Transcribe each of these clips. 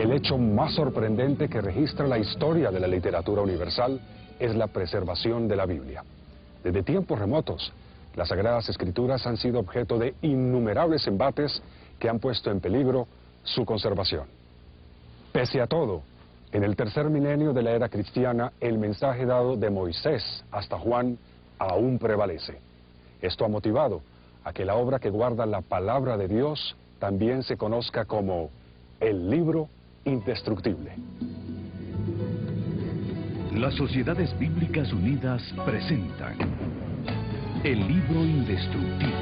El hecho más sorprendente que registra la historia de la literatura universal es la preservación de la Biblia. Desde tiempos remotos, las Sagradas Escrituras han sido objeto de innumerables embates que han puesto en peligro su conservación. Pese a todo, en el tercer milenio de la era cristiana, el mensaje dado de Moisés hasta Juan aún prevalece. Esto ha motivado a que la obra que guarda la palabra de Dios también se conozca como el libro indestructible. Las Sociedades Bíblicas Unidas presentan el libro indestructible.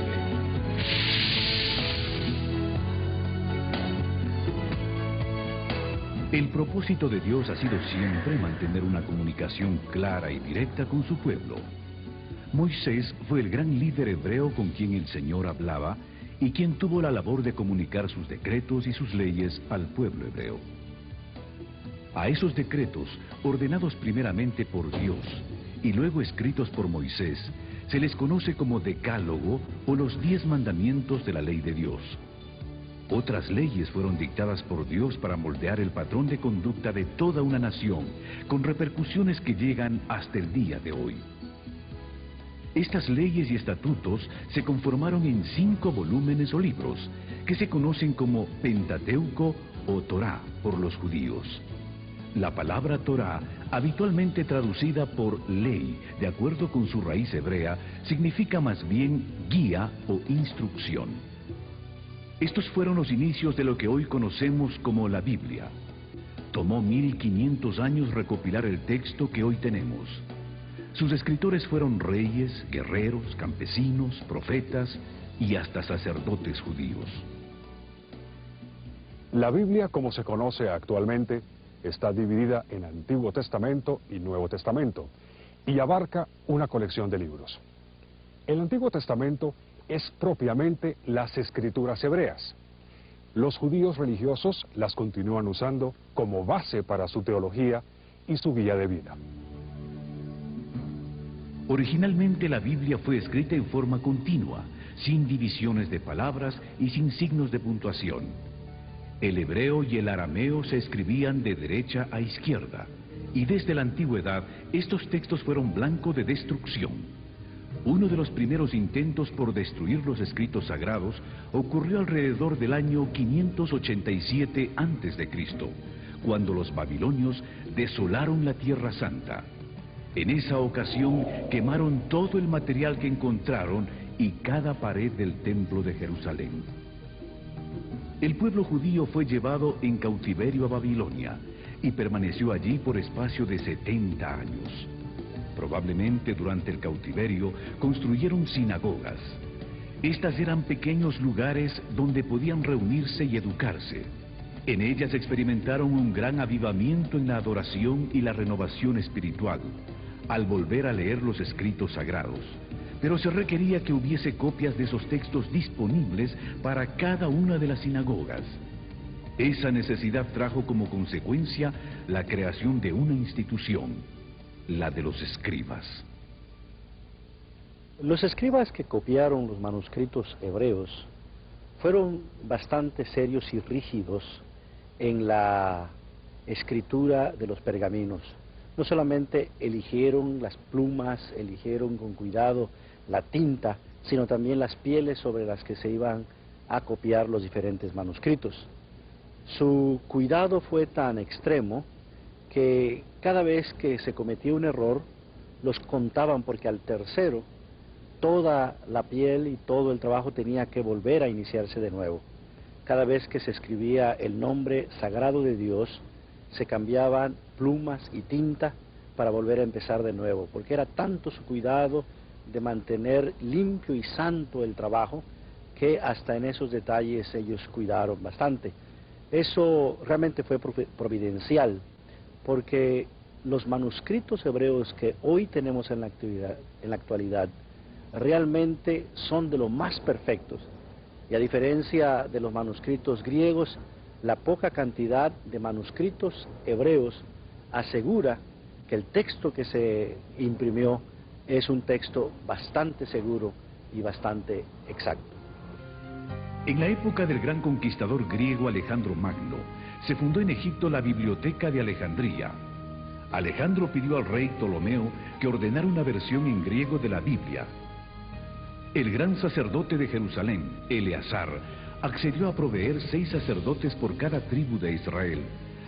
El propósito de Dios ha sido siempre mantener una comunicación clara y directa con su pueblo. Moisés fue el gran líder hebreo con quien el Señor hablaba y quien tuvo la labor de comunicar sus decretos y sus leyes al pueblo hebreo. A esos decretos, ordenados primeramente por Dios y luego escritos por Moisés, se les conoce como Decálogo o los 10 mandamientos de la ley de Dios. Otras leyes fueron dictadas por Dios para moldear el patrón de conducta de toda una nación, con repercusiones que llegan hasta el día de hoy. Estas leyes y estatutos se conformaron en 5 volúmenes o libros, que se conocen como Pentateuco o Torá por los judíos. La palabra Torá, habitualmente traducida por ley, de acuerdo con su raíz hebrea, significa más bien guía o instrucción. Estos fueron los inicios de lo que hoy conocemos como la Biblia. Tomó 1500 años recopilar el texto que hoy tenemos. Sus escritores fueron reyes, guerreros, campesinos, profetas y hasta sacerdotes judíos. La Biblia, como se conoce actualmente, está dividida en Antiguo Testamento y Nuevo Testamento y abarca una colección de libros. El Antiguo Testamento es propiamente las escrituras hebreas. Los judíos religiosos las continúan usando como base para su teología y su guía de vida. Originalmente la Biblia fue escrita en forma continua, sin divisiones de palabras y sin signos de puntuación. El hebreo y el arameo se escribían de derecha a izquierda, y desde la antigüedad estos textos fueron blanco de destrucción. Uno de los primeros intentos por destruir los escritos sagrados ocurrió alrededor del año 587 a.C., cuando los babilonios desolaron la Tierra Santa. En esa ocasión quemaron todo el material que encontraron y cada pared del templo de Jerusalén. El pueblo judío fue llevado en cautiverio a Babilonia y permaneció allí por espacio de 70 años. Probablemente durante el cautiverio construyeron sinagogas. Estas eran pequeños lugares donde podían reunirse y educarse. En ellas experimentaron un gran avivamiento en la adoración y la renovación espiritual, al volver a leer los escritos sagrados. Pero se requería que hubiese copias de esos textos disponibles para cada una de las sinagogas. Esa necesidad trajo como consecuencia la creación de una institución, la de los escribas. Los escribas que copiaron los manuscritos hebreos fueron bastante serios y rígidos en la escritura de los pergaminos. No solamente eligieron las plumas, eligieron con cuidado la tinta, sino también las pieles sobre las que se iban a copiar los diferentes manuscritos. Su cuidado fue tan extremo que cada vez que se cometía un error, los contaban, porque al tercero, toda la piel y todo el trabajo tenía que volver a iniciarse de nuevo. Cada vez que se escribía el nombre sagrado de Dios, se cambiaban plumas y tinta para volver a empezar de nuevo, porque era tanto su cuidado de mantener limpio y santo el trabajo, que hasta en esos detalles ellos cuidaron bastante. Eso realmente fue providencial, porque los manuscritos hebreos que hoy tenemos en la actualidad realmente son de los más perfectos, y a diferencia de los manuscritos griegos, la poca cantidad de manuscritos hebreos asegura que el texto que se imprimió es un texto bastante seguro y bastante exacto. En la época del gran conquistador griego Alejandro Magno, se fundó en Egipto la Biblioteca de Alejandría. Alejandro pidió al rey Ptolomeo que ordenara una versión en griego de la Biblia. El gran sacerdote de Jerusalén, Eleazar, accedió a proveer 6 sacerdotes por cada tribu de Israel,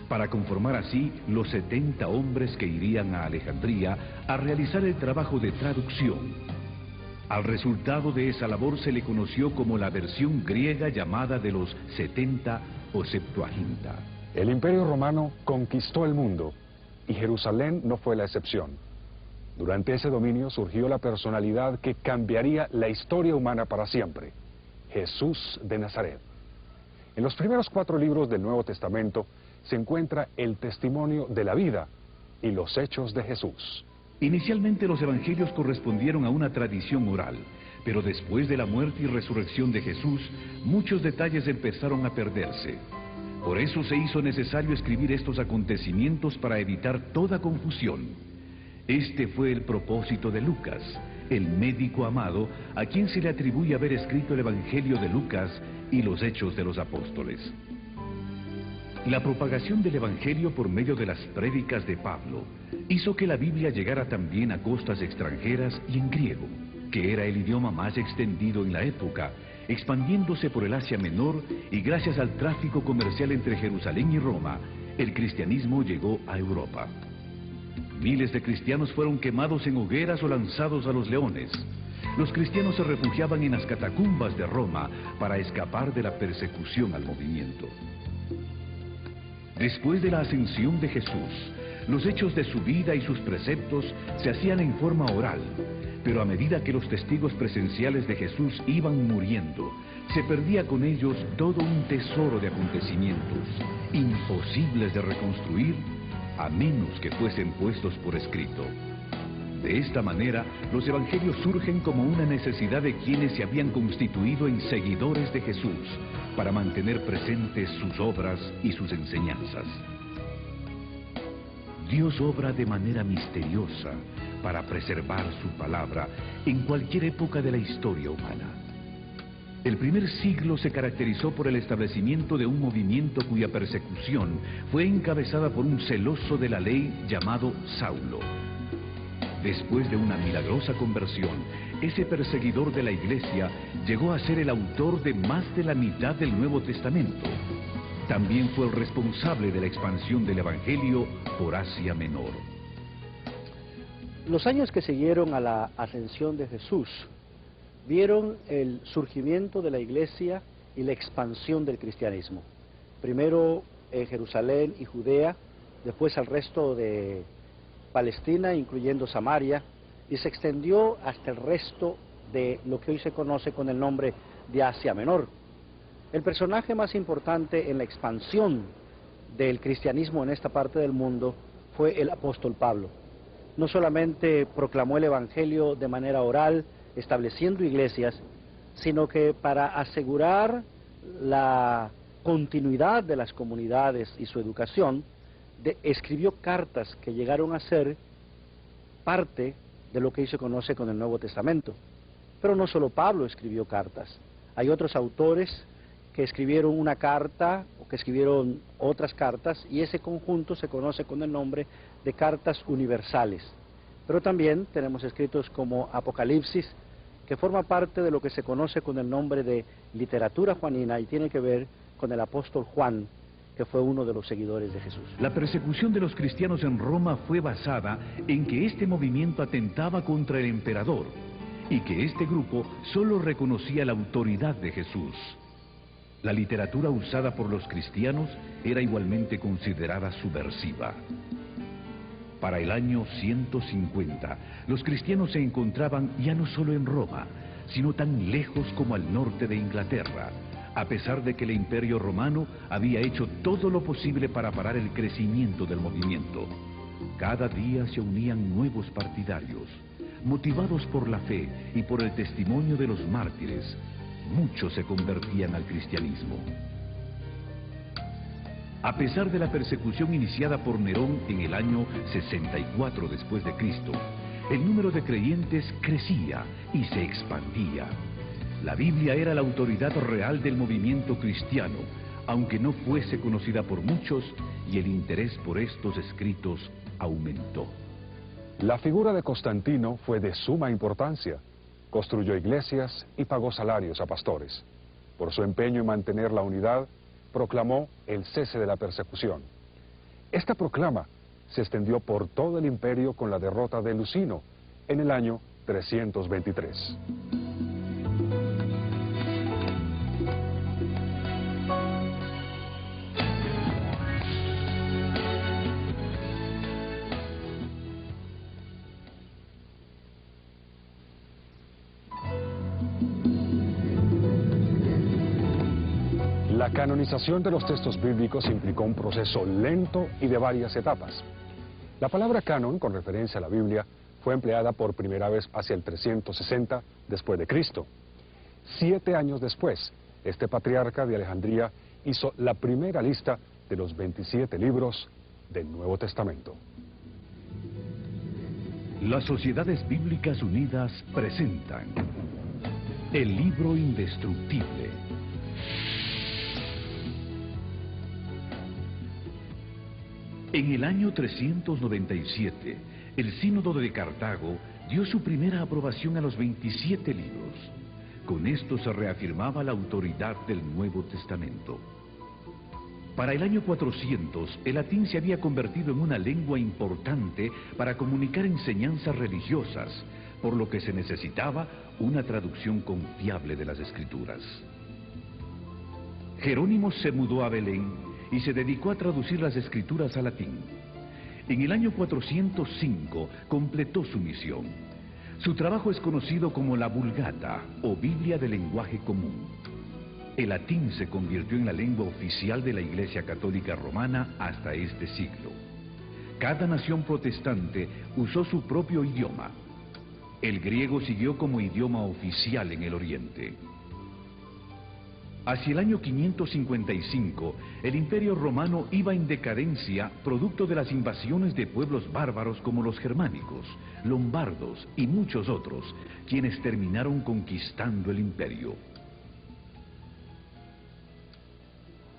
para conformar así los 70 hombres que irían a Alejandría a realizar el trabajo de traducción. Al resultado de esa labor se le conoció como la versión griega llamada de los 70 o Septuaginta. El Imperio Romano conquistó el mundo y Jerusalén no fue la excepción. Durante ese dominio surgió la personalidad que cambiaría la historia humana para siempre: Jesús de Nazaret. En los primeros 4 libros del Nuevo Testamento se encuentra el testimonio de la vida y los hechos de Jesús. Inicialmente los evangelios correspondieron a una tradición oral, pero después de la muerte y resurrección de Jesús, muchos detalles empezaron a perderse. Por eso se hizo necesario escribir estos acontecimientos para evitar toda confusión. Este fue el propósito de Lucas, el médico amado, a quien se le atribuye haber escrito el Evangelio de Lucas y los Hechos de los Apóstoles. La propagación del Evangelio por medio de las prédicas de Pablo hizo que la Biblia llegara también a costas extranjeras y en griego, que era el idioma más extendido en la época, expandiéndose por el Asia Menor, y gracias al tráfico comercial entre Jerusalén y Roma, el cristianismo llegó a Europa. Miles de cristianos fueron quemados en hogueras o lanzados a los leones. Los cristianos se refugiaban en las catacumbas de Roma para escapar de la persecución al movimiento. Después de la ascensión de Jesús, los hechos de su vida y sus preceptos se hacían en forma oral, pero a medida que los testigos presenciales de Jesús iban muriendo, se perdía con ellos todo un tesoro de acontecimientos, imposibles de reconstruir, a menos que fuesen puestos por escrito. De esta manera, los evangelios surgen como una necesidad de quienes se habían constituido en seguidores de Jesús, para mantener presentes sus obras y sus enseñanzas. Dios obra de manera misteriosa para preservar su palabra en cualquier época de la historia humana. El primer siglo se caracterizó por el establecimiento de un movimiento cuya persecución fue encabezada por un celoso de la ley llamado Saulo. Después de una milagrosa conversión, ese perseguidor de la iglesia llegó a ser el autor de más de la mitad del Nuevo Testamento. También fue el responsable de la expansión del Evangelio por Asia Menor. Los años que siguieron a la ascensión de Jesús vieron el surgimiento de la iglesia y la expansión del cristianismo. Primero en Jerusalén y Judea, después al resto de Palestina, incluyendo Samaria, y se extendió hasta el resto de lo que hoy se conoce con el nombre de Asia Menor. El personaje más importante en la expansión del cristianismo en esta parte del mundo fue el apóstol Pablo. No solamente proclamó el Evangelio de manera oral, estableciendo iglesias, sino que para asegurar la continuidad de las comunidades y su educación, escribió cartas que llegaron a ser parte de lo que hoy se conoce con el Nuevo Testamento. Pero no solo Pablo escribió cartas, hay otros autores que escribieron una carta o que escribieron otras cartas, y ese conjunto se conoce con el nombre de cartas universales. Pero también tenemos escritos como Apocalipsis, que forma parte de lo que se conoce con el nombre de literatura juanina y tiene que ver con el apóstol Juan, que fue uno de los seguidores de Jesús. La persecución de los cristianos en Roma fue basada en que este movimiento atentaba contra el emperador y que este grupo solo reconocía la autoridad de Jesús. La literatura usada por los cristianos era igualmente considerada subversiva. Para el año 150, los cristianos se encontraban ya no solo en Roma, sino tan lejos como al norte de Inglaterra, a pesar de que el Imperio Romano había hecho todo lo posible para parar el crecimiento del movimiento. Cada día se unían nuevos partidarios. Motivados por la fe y por el testimonio de los mártires, muchos se convertían al cristianismo. A pesar de la persecución iniciada por Nerón en el año 64 después de Cristo, el número de creyentes crecía y se expandía. La Biblia era la autoridad real del movimiento cristiano, aunque no fuese conocida por muchos, y el interés por estos escritos aumentó. La figura de Constantino fue de suma importancia. Construyó iglesias y pagó salarios a pastores. Por su empeño en mantener la unidad, proclamó el cese de la persecución. Esta proclama se extendió por todo el imperio con la derrota de Lucino en el año 323. La canonización de los textos bíblicos implicó un proceso lento y de varias etapas. La palabra canon, con referencia a la Biblia, fue empleada por primera vez hacia el 360 después de Cristo. 7 años después, este patriarca de Alejandría hizo la primera lista de los 27 libros del Nuevo Testamento. Las Sociedades Bíblicas Unidas presentan el libro indestructible. En el año 397, el Sínodo de Cartago dio su primera aprobación a los 27 libros. Con esto se reafirmaba la autoridad del Nuevo Testamento. Para el año 400, el latín se había convertido en una lengua importante para comunicar enseñanzas religiosas, por lo que se necesitaba una traducción confiable de las Escrituras. Jerónimo se mudó a Belén y se dedicó a traducir las Escrituras al latín. En el año 405 completó su misión. Su trabajo es conocido como la Vulgata, o Biblia de lenguaje común. El latín se convirtió en la lengua oficial de la Iglesia Católica Romana hasta este siglo. Cada nación protestante usó su propio idioma. El griego siguió como idioma oficial en el Oriente. Hacia el año 555, el Imperio Romano iba en decadencia producto de las invasiones de pueblos bárbaros como los germánicos, lombardos y muchos otros, quienes terminaron conquistando el imperio.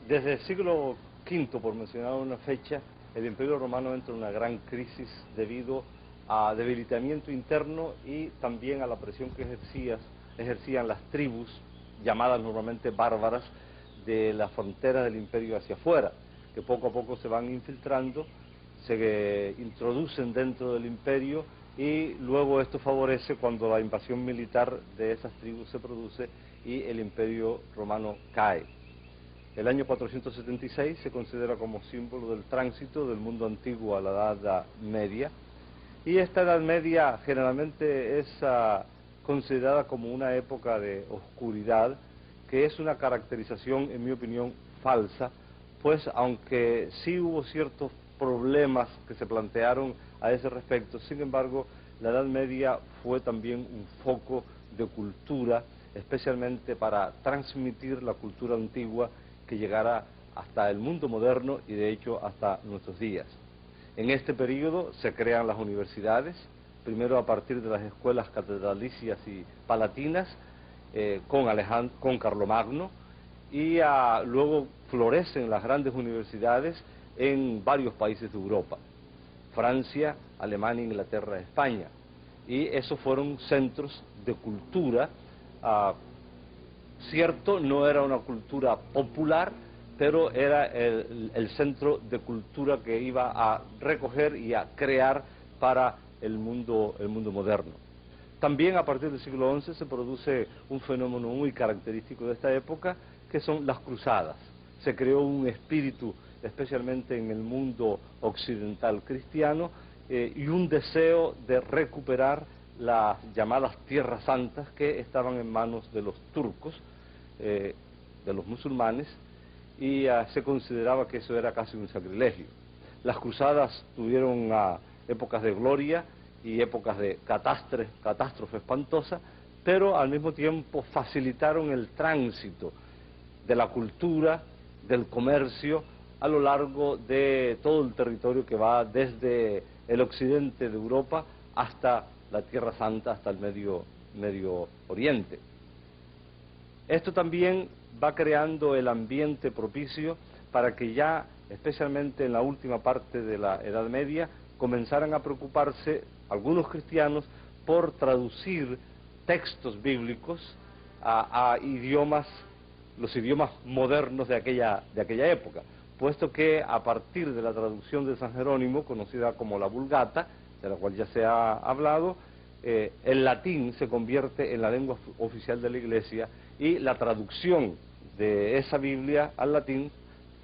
Desde el siglo V, por mencionar una fecha, el Imperio Romano entra en una gran crisis debido a debilitamiento interno y también a la presión que ejercían las tribus, llamadas normalmente bárbaras, de la frontera del imperio hacia afuera, que poco a poco se van infiltrando, se introducen dentro del imperio y luego esto favorece cuando la invasión militar de esas tribus se produce y el imperio romano cae. El año 476 se considera como símbolo del tránsito del mundo antiguo a la Edad Media, y esta Edad Media generalmente es considerada como una época de oscuridad, que es una caracterización, en mi opinión, falsa, pues aunque sí hubo ciertos problemas que se plantearon a ese respecto, sin embargo, la Edad Media fue también un foco de cultura, especialmente para transmitir la cultura antigua que llegara hasta el mundo moderno y de hecho hasta nuestros días. En este periodo se crean las universidades, primero a partir de las escuelas catedralicias y palatinas, con Carlomagno, y luego florecen las grandes universidades en varios países de Europa, Francia, Alemania, Inglaterra, España, y esos fueron centros de cultura. Cierto, no era una cultura popular, pero era el centro de cultura que iba a recoger y a crear para el mundo moderno. También a partir del siglo XI se produce un fenómeno muy característico de esta época, que son las cruzadas. Se creó un espíritu, especialmente en el mundo occidental cristiano, y un deseo de recuperar las llamadas tierras santas que estaban en manos de los turcos, de los musulmanes, y se consideraba que eso era casi un sacrilegio. Las cruzadas tuvieron épocas de gloria y épocas de catástrofe espantosa, pero al mismo tiempo facilitaron el tránsito de la cultura, del comercio, a lo largo de todo el territorio que va desde el occidente de Europa hasta la Tierra Santa, hasta el Medio Oriente. Esto también va creando el ambiente propicio para que ya, especialmente en la última parte de la Edad Media, comenzaran a preocuparse algunos cristianos por traducir textos bíblicos a idiomas, los idiomas modernos de aquella época, puesto que a partir de la traducción de San Jerónimo, conocida como la Vulgata, de la cual ya se ha hablado, el latín se convierte en la lengua oficial de la Iglesia, y la traducción de esa Biblia al latín,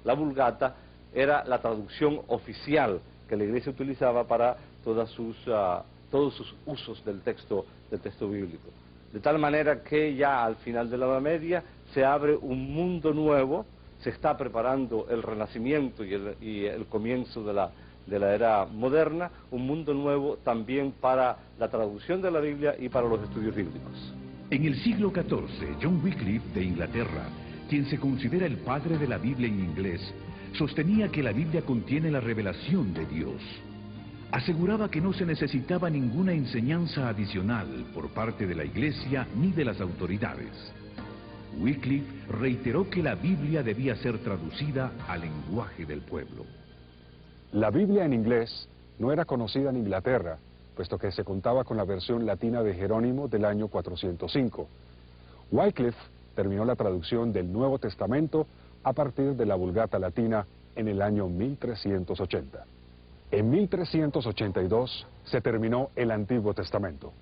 la Vulgata, era la traducción oficial que la Iglesia utilizaba para todos sus usos del texto bíblico. De tal manera que ya al final de la Edad Media se abre un mundo nuevo, se está preparando el Renacimiento y el comienzo de la era moderna, un mundo nuevo también para la traducción de la Biblia y para los estudios bíblicos. En el siglo XIV, John Wycliffe de Inglaterra, quien se considera el padre de la Biblia en inglés, sostenía que la Biblia contiene la revelación de Dios. Aseguraba que no se necesitaba ninguna enseñanza adicional por parte de la Iglesia ni de las autoridades. Wycliffe reiteró que la Biblia debía ser traducida al lenguaje del pueblo. La Biblia en inglés no era conocida en Inglaterra, puesto que se contaba con la versión latina de Jerónimo del año 405. Wycliffe terminó la traducción del Nuevo Testamento a partir de la Vulgata latina en el año 1380. En 1382 se terminó el Antiguo Testamento.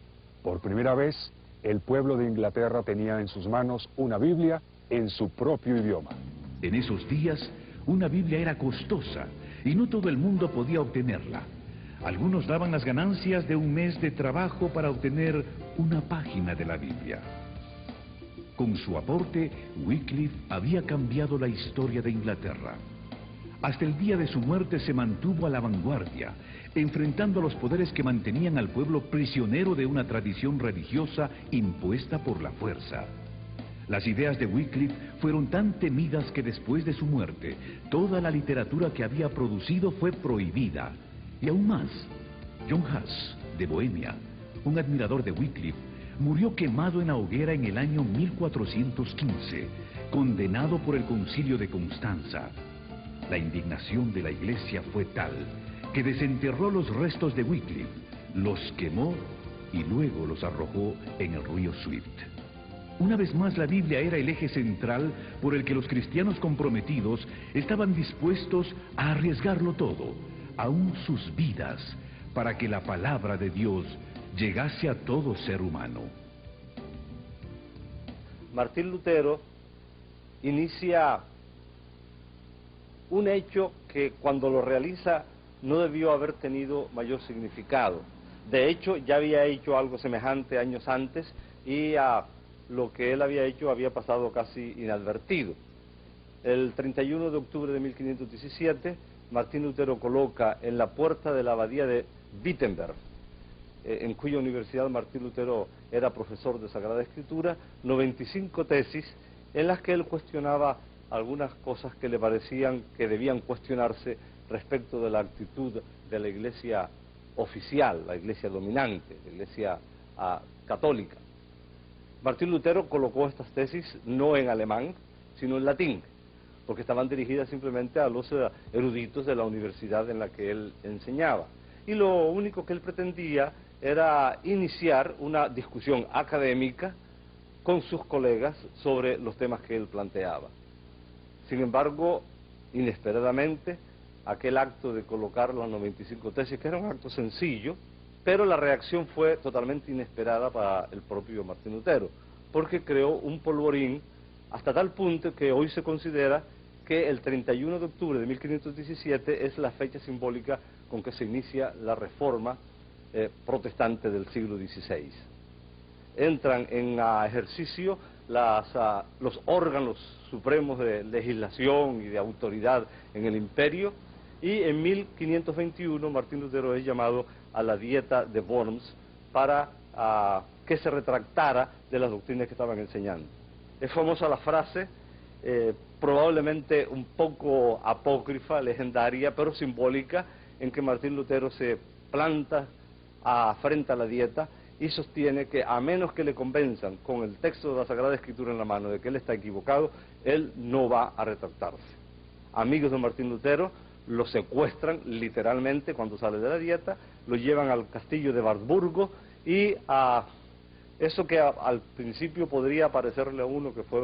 Por primera vez, el pueblo de Inglaterra tenía en sus manos una Biblia en su propio idioma. En esos días, una Biblia era costosa y no todo el mundo podía obtenerla. Algunos daban las ganancias de un mes de trabajo para obtener una página de la Biblia. Con su aporte, Wycliffe había cambiado la historia de Inglaterra. Hasta el día de su muerte se mantuvo a la vanguardia, enfrentando a los poderes que mantenían al pueblo prisionero de una tradición religiosa impuesta por la fuerza. Las ideas de Wycliffe fueron tan temidas que después de su muerte, toda la literatura que había producido fue prohibida. Y aún más, John Huss, de Bohemia, un admirador de Wycliffe, murió quemado en la hoguera en el año 1415, condenado por el Concilio de Constanza. La indignación de la Iglesia fue tal que desenterró los restos de Wycliffe, los quemó y luego los arrojó en el río Swift. Una vez más, la Biblia era el eje central por el que los cristianos comprometidos estaban dispuestos a arriesgarlo todo, aún sus vidas, para que la palabra de Dios llegase a todo ser humano. Martín Lutero inicia un hecho que cuando lo realiza no debió haber tenido mayor significado. De hecho, ya había hecho algo semejante años antes y lo que él había hecho había pasado casi inadvertido. El 31 de octubre de 1517, Martín Lutero coloca en la puerta de la abadía de Wittenberg, en cuya universidad Martín Lutero era profesor de Sagrada Escritura, 95 tesis en las que él cuestionaba algunas cosas que le parecían que debían cuestionarse respecto de la actitud de la Iglesia oficial, la Iglesia dominante, la Iglesia católica. Martín Lutero colocó estas tesis no en alemán, sino en latín, porque estaban dirigidas simplemente a los eruditos de la universidad en la que él enseñaba. Y lo único que él pretendía era iniciar una discusión académica con sus colegas sobre los temas que él planteaba. Sin embargo, inesperadamente, aquel acto de colocar las 95 tesis, que era un acto sencillo, pero la reacción fue totalmente inesperada para el propio Martín Lutero, porque creó un polvorín hasta tal punto que hoy se considera que el 31 de octubre de 1517 es la fecha simbólica con que se inicia la reforma protestante del siglo XVI. Entran en ejercicio los órganos supremos de legislación y de autoridad en el imperio, y en 1521 Martín Lutero es llamado a la Dieta de Worms para que se retractara de las doctrinas que estaban enseñando. Es famosa la frase, probablemente un poco apócrifa, legendaria, pero simbólica, en que Martín Lutero se planta frente a la Dieta y sostiene que a menos que le convenzan con el texto de la Sagrada Escritura en la mano de que él está equivocado, él no va a retractarse. Amigos de Martín Lutero lo secuestran literalmente cuando sale de la dieta, lo llevan al castillo de Wartburgo y a eso que al principio podría parecerle a uno que fue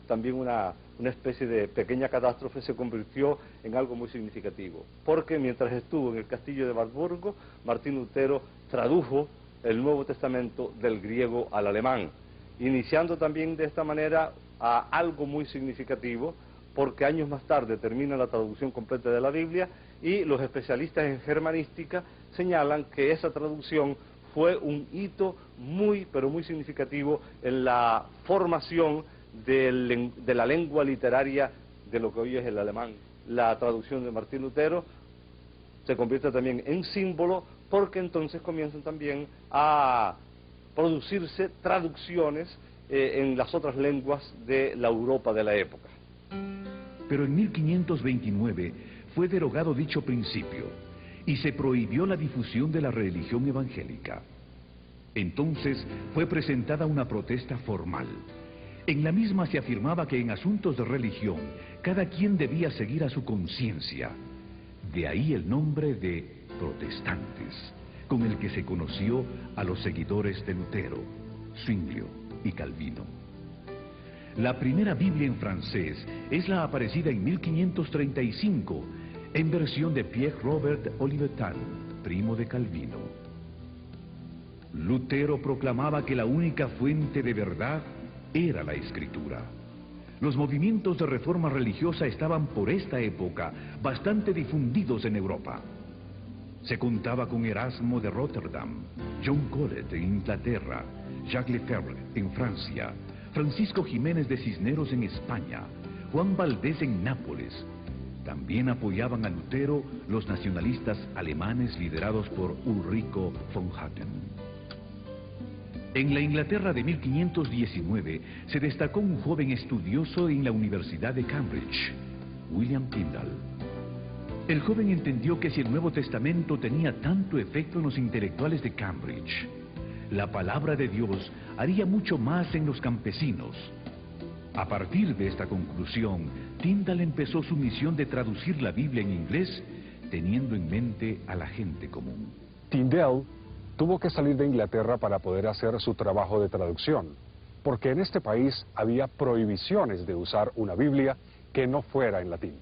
también una especie de pequeña catástrofe, se convirtió en algo muy significativo, porque mientras estuvo en el castillo de Wartburgo, Martín Lutero tradujo el Nuevo Testamento del griego al alemán, iniciando también de esta manera a algo muy significativo, porque años más tarde termina la traducción completa de la Biblia y los especialistas en germanística señalan que esa traducción fue un hito muy, pero muy significativo en la formación de la lengua literaria de lo que hoy es el alemán. La traducción de Martín Lutero se convierte también en símbolo porque entonces comienzan también a producirse traducciones en las otras lenguas de la Europa de la época. Pero en 1529 fue derogado dicho principio y se prohibió la difusión de la religión evangélica. Entonces fue presentada una protesta formal. En la misma se afirmaba que en asuntos de religión cada quien debía seguir a su conciencia. De ahí el nombre de protestantes, con el que se conoció a los seguidores de Lutero, Zwinglio y Calvino. La primera Biblia en francés es la aparecida en 1535, en versión de Pierre Robert Olivetan, primo de Calvino. Lutero proclamaba que la única fuente de verdad era la Escritura. Los movimientos de reforma religiosa estaban por esta época bastante difundidos en Europa. Se contaba con Erasmo de Rotterdam, John Colet en Inglaterra, Jacques Lefebvre en Francia, Francisco Jiménez de Cisneros en España, Juan Valdés en Nápoles. También apoyaban a Lutero los nacionalistas alemanes liderados por Ulrico von Hutten. En la Inglaterra de 1519 se destacó un joven estudioso en la Universidad de Cambridge, William Tyndale. El joven entendió que si el Nuevo Testamento tenía tanto efecto en los intelectuales de Cambridge, la palabra de Dios haría mucho más en los campesinos. A partir de esta conclusión, Tyndale empezó su misión de traducir la Biblia en inglés, teniendo en mente a la gente común. Tyndale tuvo que salir de Inglaterra para poder hacer su trabajo de traducción, porque en este país había prohibiciones de usar una Biblia que no fuera en latín.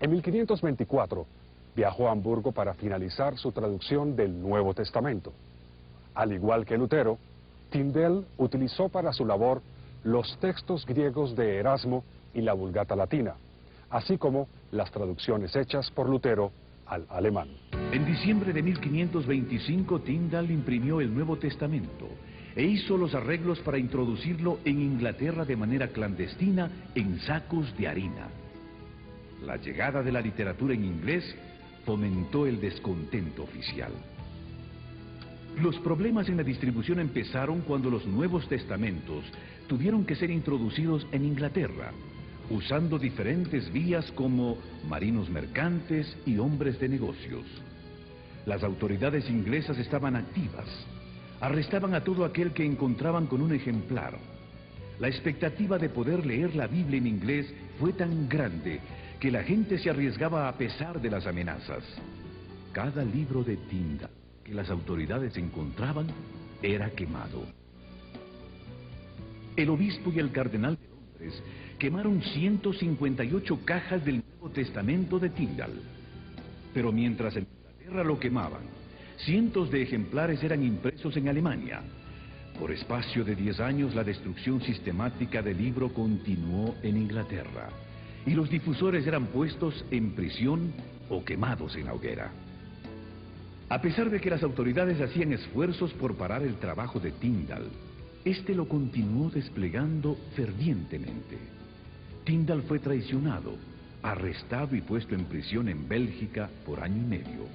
En 1524 viajó a Hamburgo para finalizar su traducción del Nuevo Testamento. Al igual que Lutero, Tyndale utilizó para su labor los textos griegos de Erasmo y la Vulgata latina, así como las traducciones hechas por Lutero al alemán. En diciembre de 1525, Tyndale imprimió el Nuevo Testamento e hizo los arreglos para introducirlo en Inglaterra de manera clandestina en sacos de harina. La llegada de la literatura en inglés fomentó el descontento oficial. Los problemas en la distribución empezaron cuando los Nuevos Testamentos tuvieron que ser introducidos en Inglaterra, usando diferentes vías como marinos mercantes y hombres de negocios. Las autoridades inglesas estaban activas. Arrestaban a todo aquel que encontraban con un ejemplar. La expectativa de poder leer la Biblia en inglés fue tan grande que la gente se arriesgaba a pesar de las amenazas. Cada libro de Tyndale que las autoridades encontraban era quemado. El obispo y el cardenal de Londres quemaron 158 cajas del Nuevo Testamento de Tyndale. Pero mientras en Inglaterra lo quemaban, cientos de ejemplares eran impresos en Alemania. Por espacio de 10 años la destrucción sistemática del libro continuó en Inglaterra, y los difusores eran puestos en prisión o quemados en la hoguera. A pesar de que las autoridades hacían esfuerzos por parar el trabajo de Tyndale, este lo continuó desplegando fervientemente. Tyndale fue traicionado, arrestado y puesto en prisión en Bélgica por año y medio.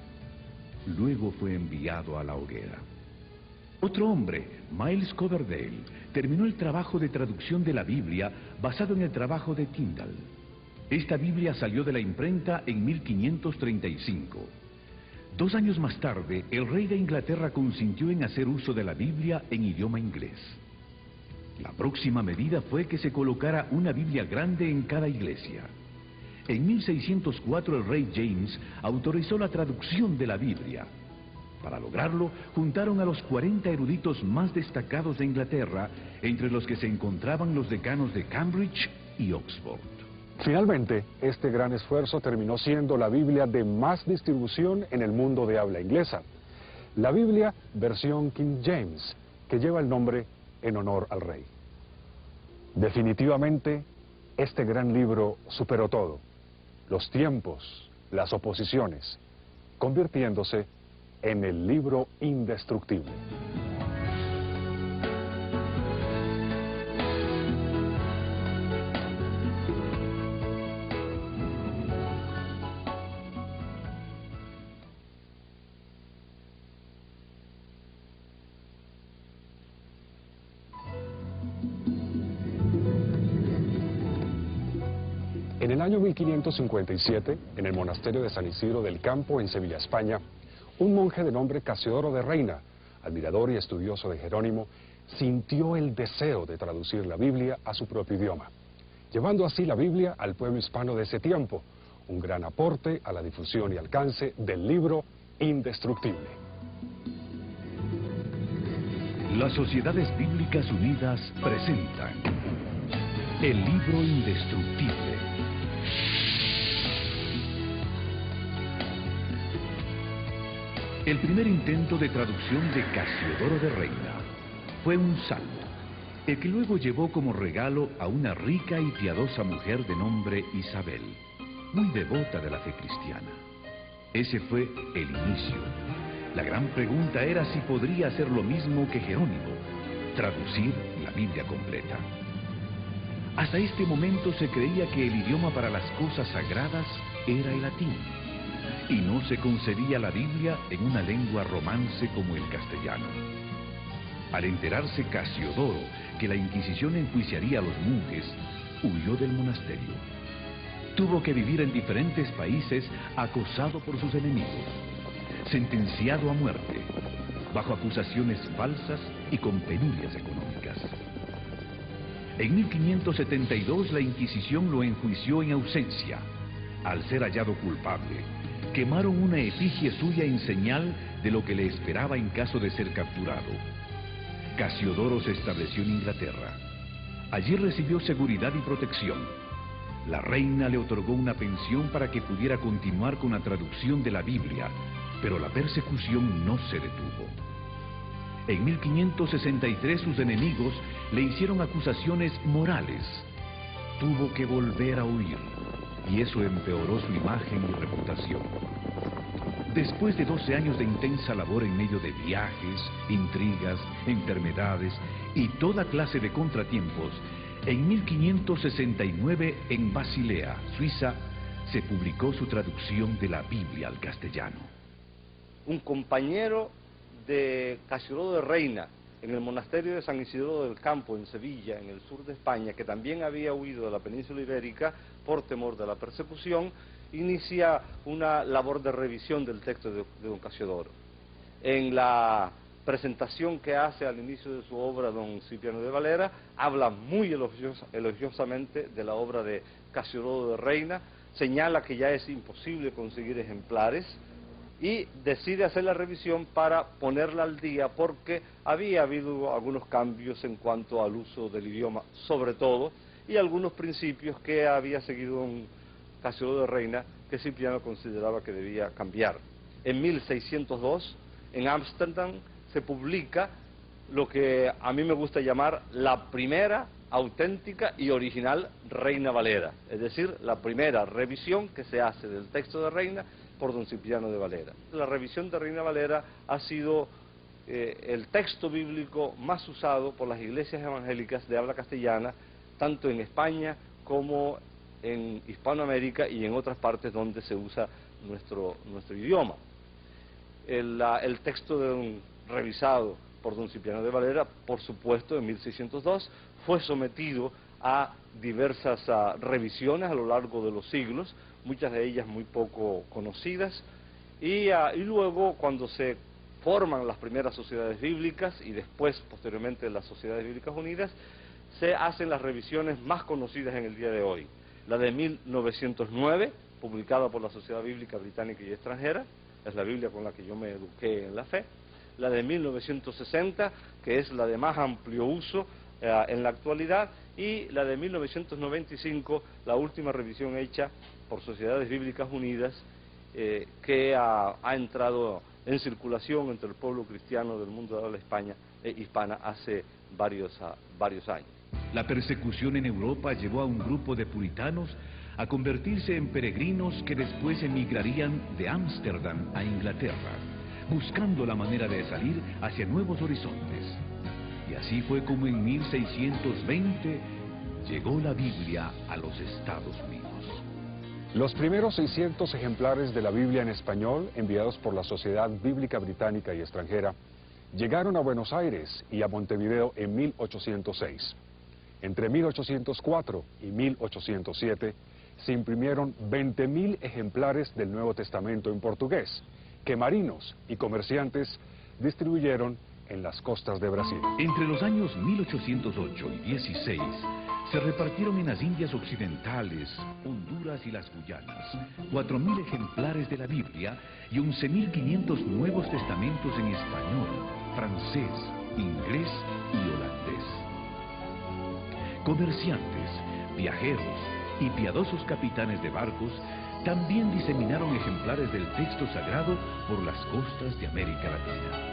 Luego fue enviado a la hoguera. Otro hombre, Miles Coverdale, terminó el trabajo de traducción de la Biblia basado en el trabajo de Tyndale. Esta Biblia salió de la imprenta en 1535. 2 años más tarde, el rey de Inglaterra consintió en hacer uso de la Biblia en idioma inglés. La próxima medida fue que se colocara una Biblia grande en cada iglesia. En 1604 el rey James autorizó la traducción de la Biblia. Para lograrlo, juntaron a los 40 eruditos más destacados de Inglaterra, entre los que se encontraban los decanos de Cambridge y Oxford. Finalmente, este gran esfuerzo terminó siendo la Biblia de más distribución en el mundo de habla inglesa. La Biblia versión King James, que lleva el nombre en honor al rey. Definitivamente, este gran libro superó todo, los tiempos, las oposiciones, convirtiéndose en el libro indestructible. En el año 1557, en el monasterio de San Isidro del Campo, en Sevilla, España, un monje de nombre Casiodoro de Reina, admirador y estudioso de Jerónimo, sintió el deseo de traducir la Biblia a su propio idioma, llevando así la Biblia al pueblo hispano de ese tiempo, un gran aporte a la difusión y alcance del libro indestructible. Las Sociedades Bíblicas Unidas presentan el libro indestructible. El primer intento de traducción de Casiodoro de Reina fue un salmo, el que luego llevó como regalo a una rica y piadosa mujer de nombre Isabel, muy devota de la fe cristiana. Ese fue el inicio. La gran pregunta era si podría hacer lo mismo que Jerónimo, traducir la Biblia completa. Hasta este momento se creía que el idioma para las cosas sagradas era el latín, y no se concebía la Biblia en una lengua romance como el castellano. Al enterarse Casiodoro que la Inquisición enjuiciaría a los monjes, huyó del monasterio. Tuvo que vivir en diferentes países acosado por sus enemigos, sentenciado a muerte, bajo acusaciones falsas y con penurias económicas. En 1572 la Inquisición lo enjuició en ausencia. Al ser hallado culpable, quemaron una efigie suya en señal de lo que le esperaba en caso de ser capturado. Casiodoro se estableció en Inglaterra. Allí recibió seguridad y protección. La reina le otorgó una pensión para que pudiera continuar con la traducción de la Biblia, pero la persecución no se detuvo. En 1563 sus enemigos le hicieron acusaciones morales. Tuvo que volver a huir, y eso empeoró su imagen y reputación. Después de 12 años de intensa labor en medio de viajes, intrigas, enfermedades y toda clase de contratiempos, en 1569 en Basilea, Suiza, se publicó su traducción de la Biblia al castellano. Un compañero de Casiodoro de Reina en el monasterio de San Isidro del Campo, en Sevilla, en el sur de España, que también había huido de la península ibérica por temor de la persecución, inicia una labor de revisión del texto de don Casiodoro. En la presentación que hace al inicio de su obra don Cipriano de Valera, habla muy elogiosamente de la obra de Casiodoro de Reina, señala que ya es imposible conseguir ejemplares, y decide hacer la revisión para ponerla al día porque había habido algunos cambios en cuanto al uso del idioma, sobre todo, y algunos principios que había seguido un Casiodoro de Reina que Cipriano consideraba que debía cambiar. En 1602, en Ámsterdam, se publica lo que a mí me gusta llamar la primera auténtica y original Reina Valera, es decir, la primera revisión que se hace del texto de Reina por don Cipriano de Valera. La revisión de Reina Valera ha sido el texto bíblico más usado por las iglesias evangélicas de habla castellana, tanto en España como en Hispanoamérica y en otras partes donde se usa nuestro idioma. El texto revisado por don Cipriano de Valera, por supuesto, en 1602, fue sometido a diversas revisiones a lo largo de los siglos, muchas de ellas muy poco conocidas, Y luego, cuando se forman las primeras sociedades bíblicas y después, posteriormente, las Sociedades Bíblicas Unidas, se hacen las revisiones más conocidas en el día de hoy. La de 1909, publicada por la Sociedad Bíblica Británica y Extranjera, es la Biblia con la que yo me eduqué en la fe. La de 1960, que es la de más amplio uso en la actualidad, y la de 1995, la última revisión hecha por Sociedades Bíblicas Unidas, que ha entrado en circulación entre el pueblo cristiano del mundo de habla hispana hace varios años. La persecución en Europa llevó a un grupo de puritanos a convertirse en peregrinos que después emigrarían de Ámsterdam a Inglaterra, buscando la manera de salir hacia nuevos horizontes. Y así fue como en 1620 llegó la Biblia a los Estados Unidos. Los primeros 600 ejemplares de la Biblia en español, enviados por la Sociedad Bíblica Británica y Extranjera, llegaron a Buenos Aires y a Montevideo en 1806. Entre 1804 y 1807 se imprimieron 20.000 ejemplares del Nuevo Testamento en portugués, que marinos y comerciantes distribuyeron en las costas de Brasil. Entre los años 1808 y 16 se repartieron en las Indias Occidentales, Honduras y las Guyanas 4.000 ejemplares de la Biblia y 11.500 Nuevos Testamentos en español, francés, inglés y holandés. Comerciantes, viajeros y piadosos capitanes de barcos también diseminaron ejemplares del texto sagrado por las costas de América Latina.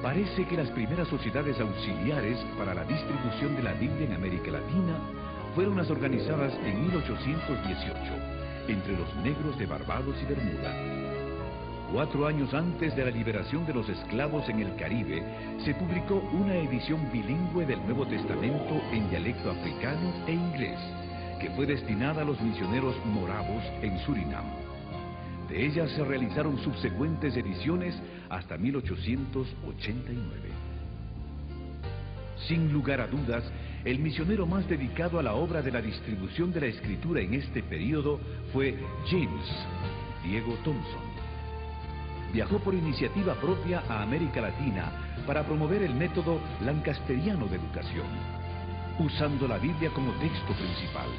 Parece que las primeras sociedades auxiliares para la distribución de la Biblia en América Latina fueron las organizadas en 1818 entre los negros de Barbados y Bermuda. 4 años antes de la liberación de los esclavos en el Caribe, se publicó una edición bilingüe del Nuevo Testamento en dialecto africano e inglés, que fue destinada a los misioneros moravos en Surinam. De ella se realizaron subsecuentes ediciones hasta 1889. Sin lugar a dudas, el misionero más dedicado a la obra de la distribución de la Escritura en este periodo fue James Diego Thompson. Viajó por iniciativa propia a América Latina para promover el método lancasteriano de educación, usando la Biblia como texto principal.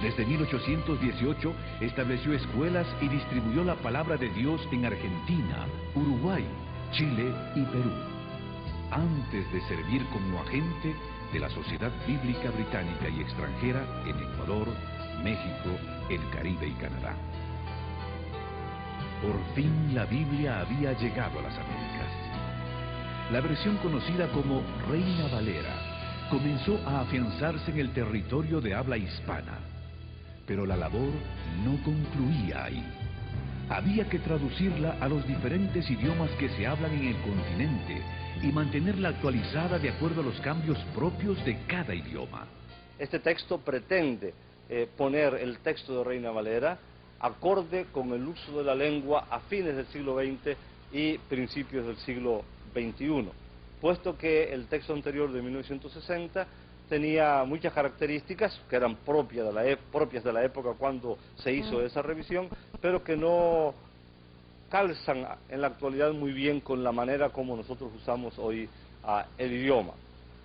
Desde 1818 estableció escuelas y distribuyó la palabra de Dios en Argentina, Uruguay, Chile y Perú, antes de servir como agente de la Sociedad Bíblica Británica y Extranjera en Ecuador, México, el Caribe y Canadá. Por fin la Biblia había llegado a las Américas. La versión conocida como Reina Valera comenzó a afianzarse en el territorio de habla hispana. Pero la labor no concluía ahí. Había que traducirla a los diferentes idiomas que se hablan en el continente y mantenerla actualizada de acuerdo a los cambios propios de cada idioma. Este texto pretende poner el texto de Reina Valera acorde con el uso de la lengua a fines del siglo XX y principios del siglo XXI, puesto que el texto anterior de 1960 tenía muchas características que eran propias de la época cuando se hizo esa revisión, pero que no calzan en la actualidad muy bien con la manera como nosotros usamos hoy el idioma.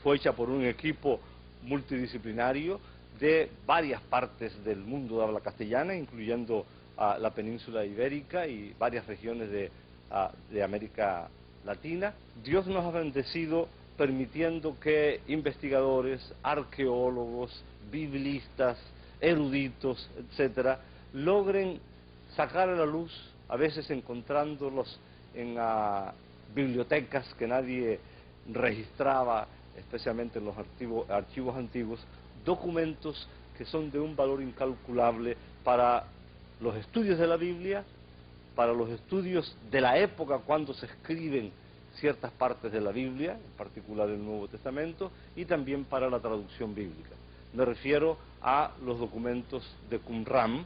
Fue hecha por un equipo multidisciplinario de varias partes del mundo de habla castellana, incluyendo la península ibérica y varias regiones de América Latina. Dios nos ha bendecido permitiendo que investigadores, arqueólogos, biblistas, eruditos, etcétera, logren sacar a la luz, a veces encontrándolos en bibliotecas que nadie registraba, especialmente en los archivos antiguos, documentos que son de un valor incalculable para los estudios de la Biblia, para los estudios de la época cuando se escriben ciertas partes de la Biblia, en particular el Nuevo Testamento, y también para la traducción bíblica. Me refiero a los documentos de Qumran,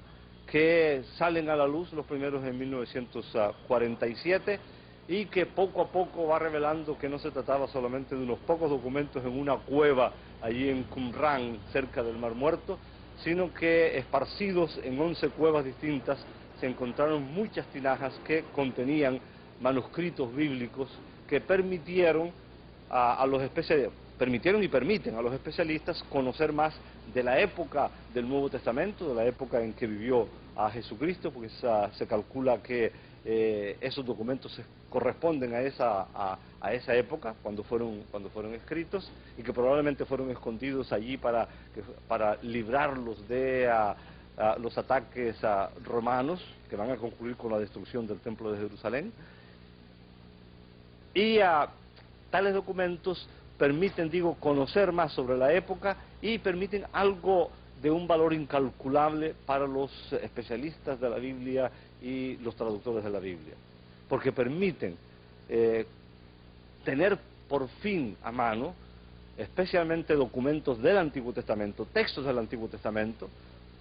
que salen a la luz los primeros en 1947, y que poco a poco va revelando que no se trataba solamente de unos pocos documentos en una cueva allí en Qumran, cerca del Mar Muerto, sino que esparcidos en 11 cuevas distintas se encontraron muchas tinajas que contenían manuscritos bíblicos que permitieron permitieron y permiten a los especialistas conocer más de la época del Nuevo Testamento, de la época en que vivió a Jesucristo, porque se calcula que esos documentos corresponden a esa época, cuando fueron escritos, y que probablemente fueron escondidos allí para librarlos de los ataques romanos, que van a concluir con la destrucción del Templo de Jerusalén. Y tales documentos permiten, conocer más sobre la época y permiten algo de un valor incalculable para los especialistas de la Biblia y los traductores de la Biblia, porque permiten tener por fin a mano, especialmente documentos del Antiguo Testamento, textos del Antiguo Testamento.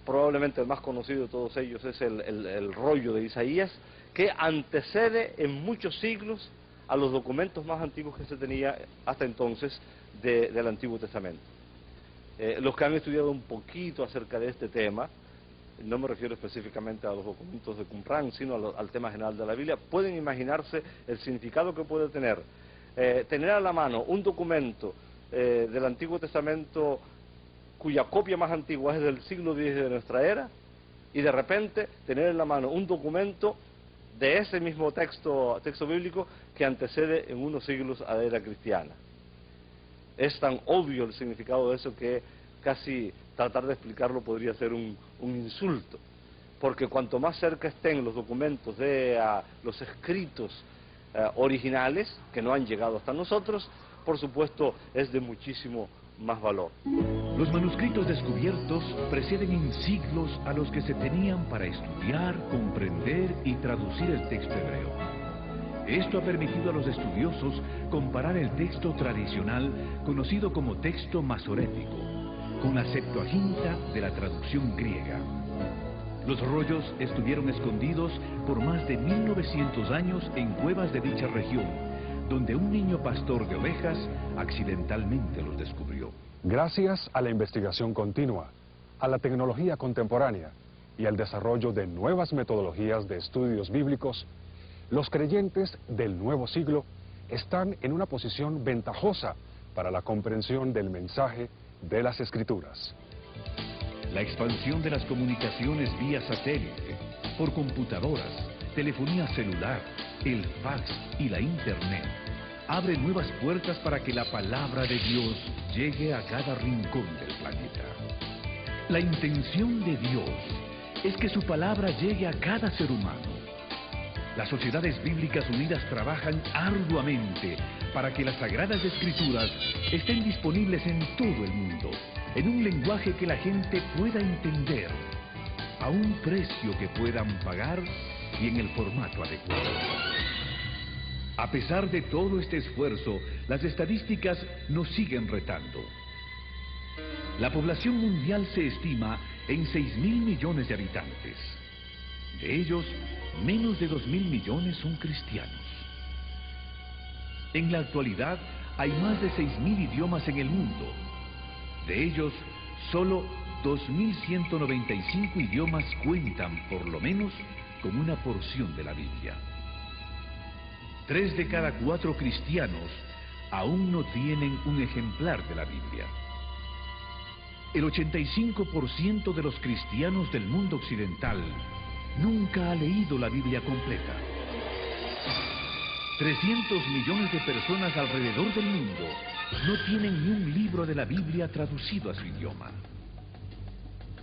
Probablemente el más conocido de todos ellos es el rollo de Isaías, que antecede en muchos siglos a los documentos más antiguos que se tenía hasta entonces del Antiguo Testamento. Los que han estudiado un poquito acerca de este tema, no me refiero específicamente a los documentos de Qumran, sino al tema general de la Biblia, pueden imaginarse el significado que puede tener a la mano un documento del Antiguo Testamento cuya copia más antigua es del siglo X de nuestra era, y de repente tener en la mano un documento de ese mismo texto bíblico que antecede en unos siglos a la era cristiana. Es tan obvio el significado de eso que casi tratar de explicarlo podría ser un insulto, porque cuanto más cerca estén los documentos de los escritos originales, que no han llegado hasta nosotros, por supuesto es de muchísimo más valor. Los manuscritos descubiertos preceden en siglos a los que se tenían para estudiar, comprender y traducir el texto hebreo. Esto ha permitido a los estudiosos comparar el texto tradicional, conocido como texto masorético, con la Septuaginta de la traducción griega. Los rollos estuvieron escondidos por más de 1900 años en cuevas de dicha región, donde un niño pastor de ovejas accidentalmente los descubrió. Gracias a la investigación continua, a la tecnología contemporánea y al desarrollo de nuevas metodologías de estudios bíblicos, los creyentes del nuevo siglo están en una posición ventajosa para la comprensión del mensaje de las Escrituras. La expansión de las comunicaciones vía satélite, por computadoras, telefonía celular, el fax y la Internet abre nuevas puertas para que la palabra de Dios llegue a cada rincón del planeta. La intención de Dios es que su palabra llegue a cada ser humano. Las Sociedades Bíblicas Unidas trabajan arduamente para que las Sagradas Escrituras estén disponibles en todo el mundo, en un lenguaje que la gente pueda entender, a un precio que puedan pagar y en el formato adecuado. A pesar de todo este esfuerzo, las estadísticas nos siguen retando. La población mundial se estima en 6.000 millones de habitantes. De ellos, menos de 2.000 millones son cristianos. En la actualidad, hay más de 6.000 idiomas en el mundo. De ellos, solo 2.195 idiomas cuentan, por lo menos, con una porción de la Biblia. 3 de cada 4 cristianos aún no tienen un ejemplar de la Biblia. El 85% de los cristianos del mundo occidental nunca ha leído la Biblia completa. 300 millones de personas alrededor del mundo no tienen ni un libro de la Biblia traducido a su idioma.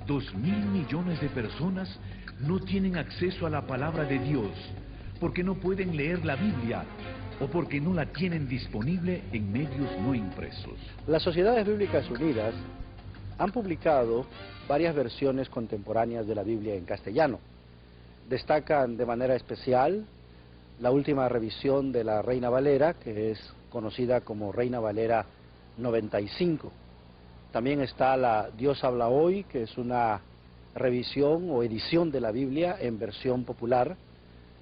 2.000 millones de personas no tienen acceso a la palabra de Dios porque no pueden leer la Biblia o porque no la tienen disponible en medios no impresos. Las Sociedades Bíblicas Unidas han publicado varias versiones contemporáneas de la Biblia en castellano. Destacan de manera especial la última revisión de la Reina Valera, que es conocida como Reina Valera 95. También está la Dios habla hoy, que es una revisión o edición de la Biblia en versión popular.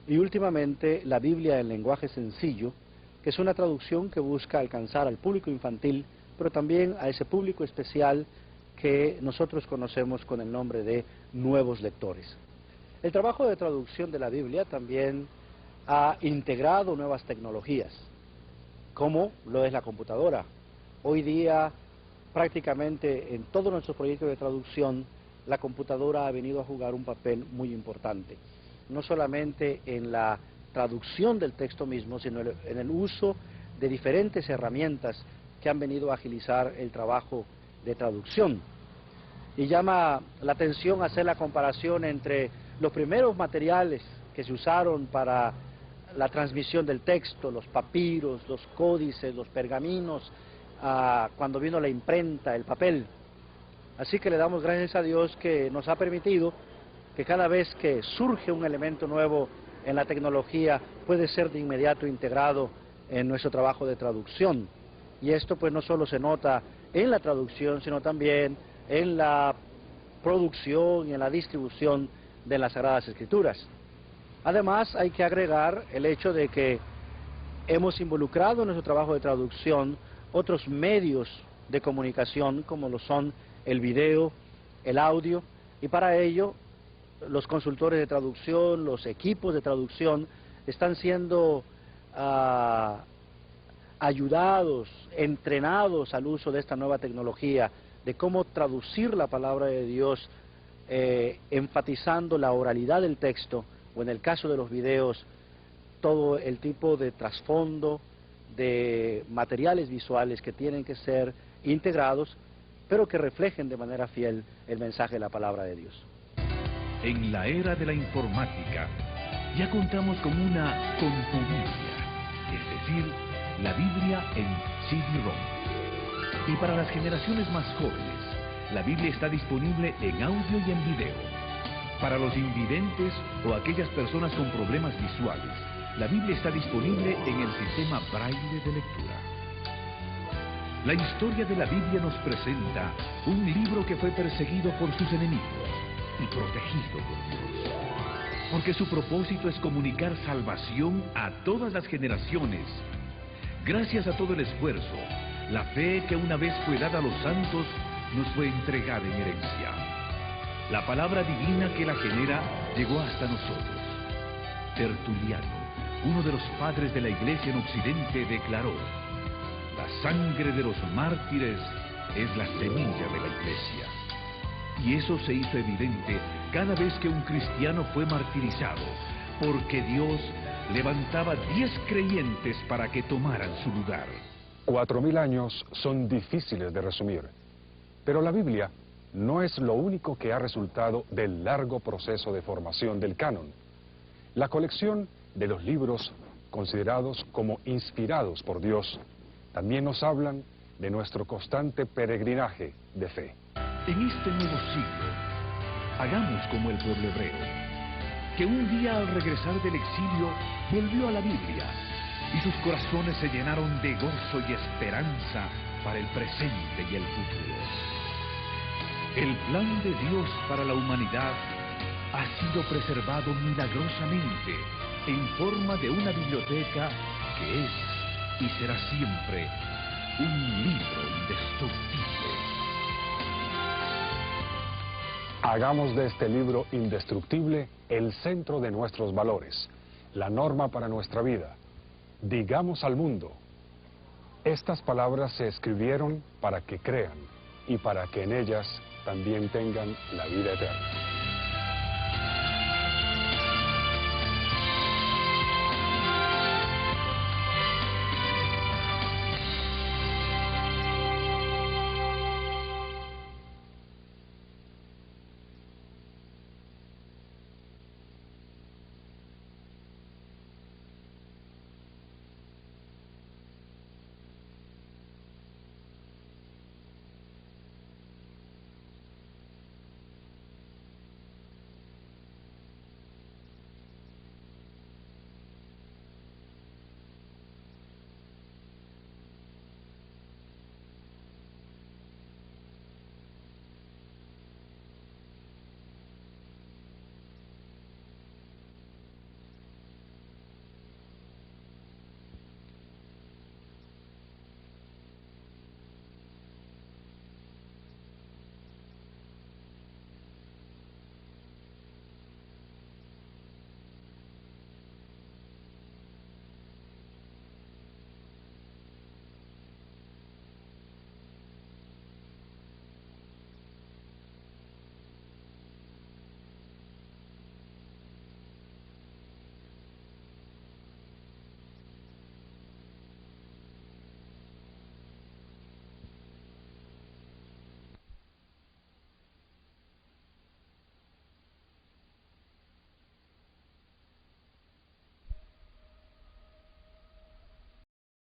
Y últimamente la Biblia en lenguaje sencillo, que es una traducción que busca alcanzar al público infantil, pero también a ese público especial que nosotros conocemos con el nombre de nuevos lectores. El trabajo de traducción de la Biblia también ha integrado nuevas tecnologías, como lo es la computadora. Hoy día, prácticamente en todos nuestros proyectos de traducción, la computadora ha venido a jugar un papel muy importante, no solamente en la traducción del texto mismo, sino en el uso de diferentes herramientas que han venido a agilizar el trabajo de traducción. Y llama la atención hacer la comparación entre los primeros materiales que se usaron para la transmisión del texto, los papiros, los códices, los pergaminos, cuando vino la imprenta, el papel. Así que le damos gracias a Dios que nos ha permitido que cada vez que surge un elemento nuevo en la tecnología puede ser de inmediato integrado en nuestro trabajo de traducción. Y esto pues no solo se nota en la traducción, sino también en la producción y en la distribución de las Sagradas Escrituras. Además hay que agregar el hecho de que hemos involucrado en nuestro trabajo de traducción otros medios de comunicación como lo son el video, el audio, y para ello los consultores de traducción, los equipos de traducción están siendo ayudados, entrenados al uso de esta nueva tecnología, de cómo traducir la palabra de Dios, enfatizando la oralidad del texto, o en el caso de los videos, todo el tipo de trasfondo, de materiales visuales que tienen que ser integrados, pero que reflejen de manera fiel el mensaje de la palabra de Dios. En la era de la informática, ya contamos con una contubilia, es decir, la Biblia en CD-ROM. Y para las generaciones más jóvenes, la Biblia está disponible en audio y en video. Para los invidentes o aquellas personas con problemas visuales, la Biblia está disponible en el sistema Braille de lectura. La historia de la Biblia nos presenta un libro que fue perseguido por sus enemigos y protegido por Dios, porque su propósito es comunicar salvación a todas las generaciones. Gracias a todo el esfuerzo, la fe que una vez fue dada a los santos nos fue entregada en herencia. La palabra divina que la genera llegó hasta nosotros. Tertuliano, uno de los padres de la Iglesia en Occidente, declaró: la sangre de los mártires es la semilla de la Iglesia. Y eso se hizo evidente cada vez que un cristiano fue martirizado, porque Dios levantaba 10 creyentes para que tomaran su lugar. 4000 años son difíciles de resumir, pero la Biblia no es lo único que ha resultado del largo proceso de formación del canon. La colección de los libros considerados como inspirados por Dios también nos hablan de nuestro constante peregrinaje de fe. En este nuevo siglo, hagamos como el pueblo hebreo, que un día al regresar del exilio volvió a la Biblia y sus corazones se llenaron de gozo y esperanza para el presente y el futuro. El plan de Dios para la humanidad ha sido preservado milagrosamente en forma de una biblioteca que es y será siempre un libro indestructible. Hagamos de este libro indestructible el centro de nuestros valores, la norma para nuestra vida. Digamos al mundo: estas palabras se escribieron para que crean y para que en ellas también tengan la vida eterna.